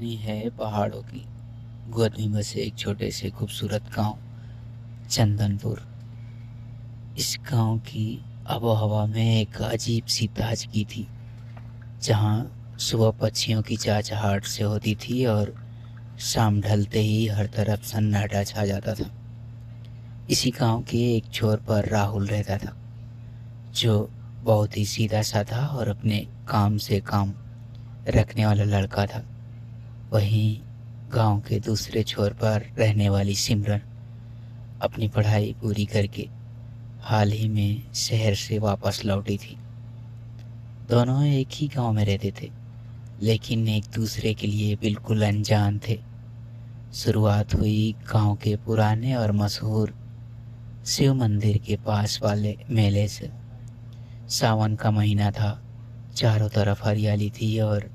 कहानी है पहाड़ों की गोद में बसे एक छोटे से खूबसूरत गांव चंदनपुर। इस गांव की आबो हवा में एक अजीब सी ताजगी थी, जहां सुबह पक्षियों की चहचहाहट से होती थी और शाम ढलते ही हर तरफ सन्नाटा छा जाता था। इसी गांव के एक छोर पर राहुल रहता था, जो बहुत ही सीधा साधा और अपने काम से काम रखने वाला लड़का था। वहीं गांव के दूसरे छोर पर रहने वाली सिमरन अपनी पढ़ाई पूरी करके हाल ही में शहर से वापस लौटी थी। दोनों एक ही गांव में रहते थे, लेकिन एक दूसरे के लिए बिल्कुल अनजान थे। शुरुआत हुई गांव के पुराने और मशहूर शिव मंदिर के पास वाले मेले से। सावन का महीना था, चारों तरफ हरियाली थी और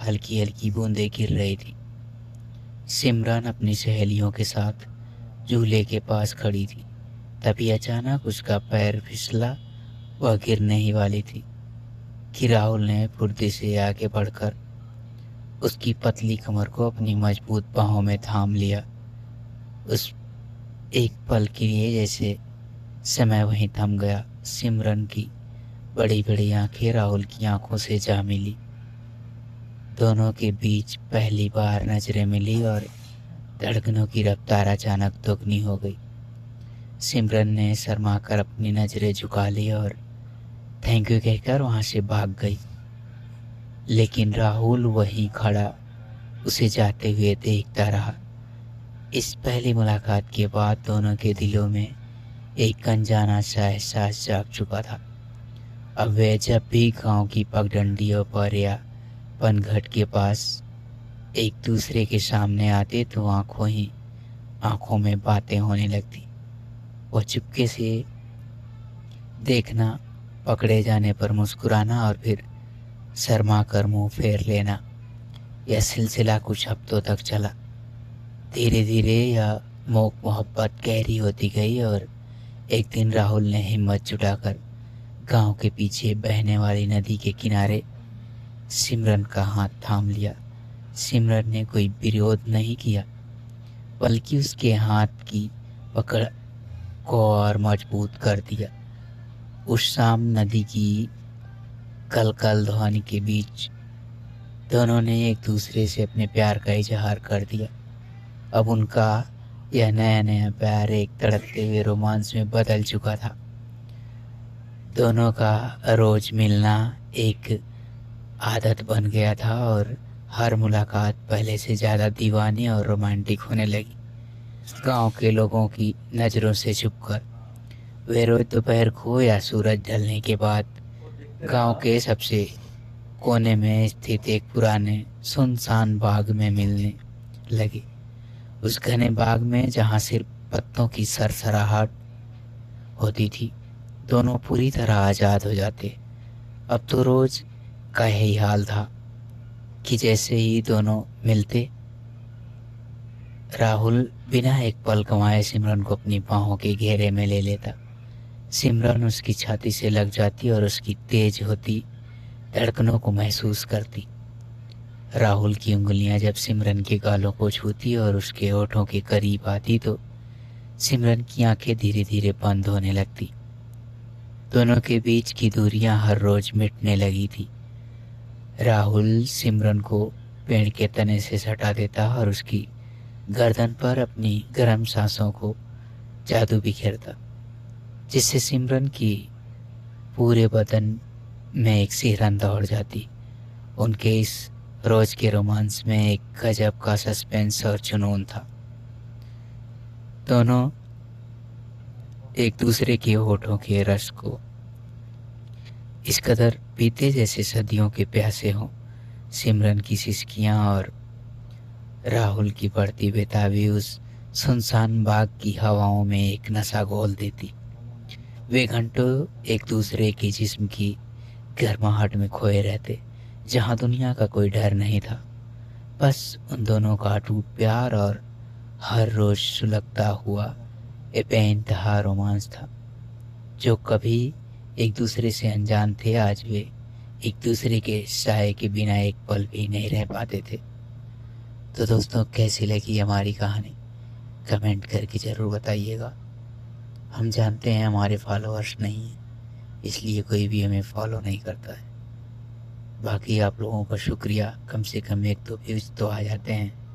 हल्की हल्की बूंदें गिर रही थी। सिमरन अपनी सहेलियों के साथ झूले के पास खड़ी थी, तभी अचानक उसका पैर फिसला। वह गिरने ही वाली थी कि राहुल ने फुर्ती से आगे बढ़कर उसकी पतली कमर को अपनी मजबूत बाहों में थाम लिया। उस एक पल के लिए जैसे समय वहीं थम गया। सिमरन की बड़ी बड़ी आंखें राहुल की आंखों से जा मिली। दोनों के बीच पहली बार नजरें मिली और धड़कनों की रफ्तार अचानक दोगुनी हो गई। सिमरन ने शर्मा कर अपनी नजरें झुका ली और थैंक यू कहकर वहां से भाग गई, लेकिन राहुल वहीं खड़ा उसे जाते हुए देखता रहा। इस पहली मुलाकात के बाद दोनों के दिलों में एक अनजाना सा एहसास जाग चुका था। अब वे जब भी गांव की पगडंडियों पर या पनघट के पास एक दूसरे के सामने आते तो आंखों में बातें होने लगती। वो चुपके से देखना, पकड़े जाने पर मुस्कुराना और फिर शर्मा कर मुंह फेर लेना। यह सिलसिला कुछ हफ्तों तक चला। धीरे धीरे यह मोहब्बत गहरी होती गई और एक दिन राहुल ने हिम्मत जुटाकर गांव के पीछे बहने वाली नदी के किनारे सिमरन का हाथ थाम लिया। सिमरन ने कोई विरोध नहीं किया, बल्कि उसके हाथ की पकड़ को और मजबूत कर दिया। उस शाम नदी की कलकल ध्वनि के बीच दोनों ने एक दूसरे से अपने प्यार का इजहार कर दिया। अब उनका यह नया नया प्यार एक तड़कते हुए रोमांस में बदल चुका था। दोनों का रोज मिलना एक आदत बन गया था और हर मुलाकात पहले से ज़्यादा दीवानी और रोमांटिक होने लगी। गांव के लोगों की नज़रों से छुपकर वे रोज दोपहर को या सूरज ढलने के बाद गांव के सबसे कोने में स्थित एक पुराने सुनसान बाग में मिलने लगे। उस घने बाग में जहां सिर्फ पत्तों की सरसराहट होती थी, दोनों पूरी तरह आज़ाद हो जाते। अब तो रोज का यही हाल था कि जैसे ही दोनों मिलते, राहुल बिना एक पल गंवाए सिमरन को अपनी बाहों के घेरे में ले लेता। सिमरन उसकी छाती से लग जाती और उसकी तेज होती धड़कनों को महसूस करती। राहुल की उंगलियां जब सिमरन के गालों को छूती और उसके होठों के करीब आती तो सिमरन की आंखें धीरे धीरे बंद होने लगती। दोनों के बीच की दूरियां हर रोज मिटने लगी थी। राहुल सिमरन को पेड़ के तने से सटा देता और उसकी गर्दन पर अपनी गर्म सांसों को जादू बिखेरता, जिससे सिमरन की पूरे बदन में एक सिहरन दौड़ जाती। उनके इस रोज के रोमांस में एक गजब का सस्पेंस और जुनून था। दोनों एक दूसरे के होठों के रस को इस कदर पीते जैसे सदियों के प्यासे हों। सिमरन की सिसकियां और राहुल की बढ़ती बेताबी उस सुनसान बाग की हवाओं में एक नशा घोल देती। वे घंटों एक दूसरे के जिस्म की गर्माहट में खोए रहते, जहां दुनिया का कोई डर नहीं था, बस उन दोनों का अटूट प्यार और हर रोज सुलगता हुआ ये बेइंतहा रोमांस था। जो कभी एक दूसरे से अनजान थे, आज वे एक दूसरे के साए के बिना एक पल भी नहीं रह पाते थे। तो दोस्तों कैसी लगी हमारी कहानी कमेंट करके ज़रूर बताइएगा। हम जानते हैं हमारे फॉलोअर्स नहीं हैं, इसलिए कोई भी हमें फॉलो नहीं करता है। बाकी आप लोगों का शुक्रिया, कम से कम 1-2 व्यूज़ तो आ जाते हैं।